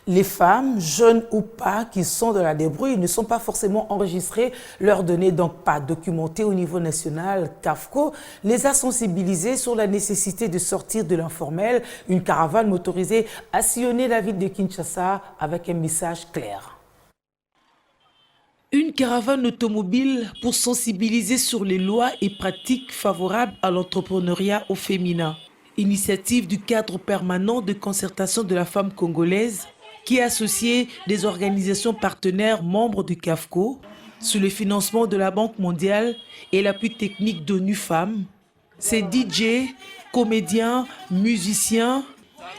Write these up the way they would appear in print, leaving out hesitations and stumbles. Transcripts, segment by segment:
Les femmes, jeunes ou pas, qui sont dans la débrouille ne sont pas forcément enregistrées. Leurs données donc pas documentées au niveau national. CAFCO les a sensibilisées sur la nécessité de sortir de l'informel. Une caravane motorisée a sillonné la ville de Kinshasa avec un message clair. Une caravane automobile pour sensibiliser sur les lois et pratiques favorables à l'entrepreneuriat au féminin. Initiative du cadre permanent de concertation de la femme congolaise qui a associé des organisations partenaires membres du CAFCO sous le financement de la Banque mondiale et l'appui technique d'ONU Femmes. Ces DJ, comédiens, musiciens,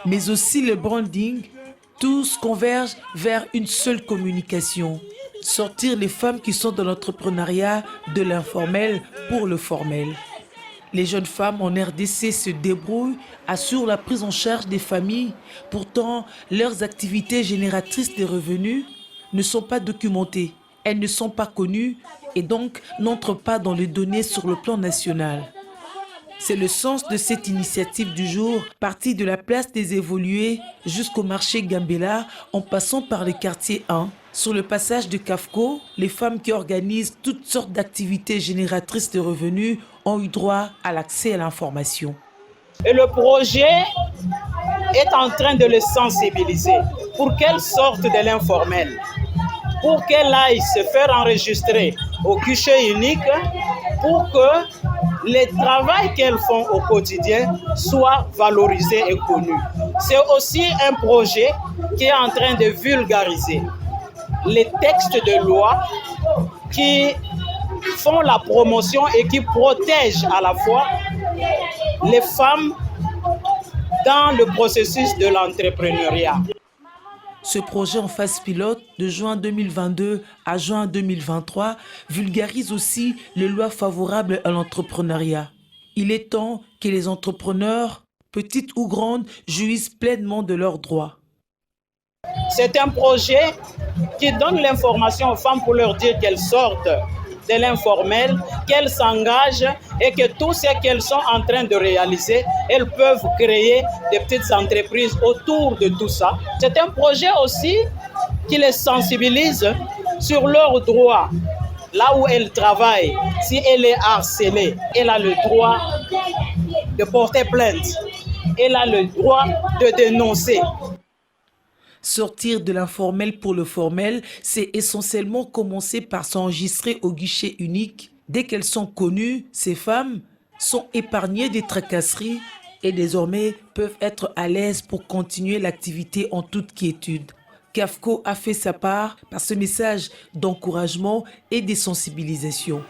mais aussi le branding, tous convergent vers une seule communication. Sortir les femmes qui sont dans l'entrepreneuriat de l'informel pour le formel. Les jeunes femmes en RDC se débrouillent, assurent la prise en charge des familles. Pourtant, leurs activités génératrices de revenus ne sont pas documentées. Elles ne sont pas connues et donc n'entrent pas dans les données sur le plan national. C'est le sens de cette initiative du jour, partie de la place des évolués jusqu'au marché Gambela, en passant par le quartier 1. Sur le passage de CAFCO, les femmes qui organisent toutes sortes d'activités génératrices de revenus ont eu droit à l'accès à l'information. Et le projet est en train de les sensibiliser pour qu'elles sortent de l'informel, pour qu'elles aillent se faire enregistrer au guichet unique, pour que le travail qu'elles font au quotidien soit valorisé et connu. C'est aussi un projet qui est en train de vulgariser les textes de loi qui font la promotion et qui protègent à la fois les femmes dans le processus de l'entrepreneuriat. Ce projet en phase pilote de juin 2022 à juin 2023 vulgarise aussi les lois favorables à l'entrepreneuriat. Il est temps que les entrepreneurs, petites ou grandes, jouissent pleinement de leurs droits. C'est un projet qui donne l'information aux femmes pour leur dire qu'elles sortent de l'informel, qu'elles s'engagent et que tout ce qu'elles sont en train de réaliser, elles peuvent créer des petites entreprises autour de tout ça. C'est un projet aussi qui les sensibilise sur leurs droits. Là où elle travaille, si elle est harcelée, elle a le droit de porter plainte. Elle a le droit de dénoncer. Sortir de l'informel pour le formel, c'est essentiellement commencer par s'enregistrer au guichet unique. Dès qu'elles sont connues, ces femmes sont épargnées des tracasseries et désormais peuvent être à l'aise pour continuer l'activité en toute quiétude. CAFCO a fait sa part par ce message d'encouragement et de sensibilisation.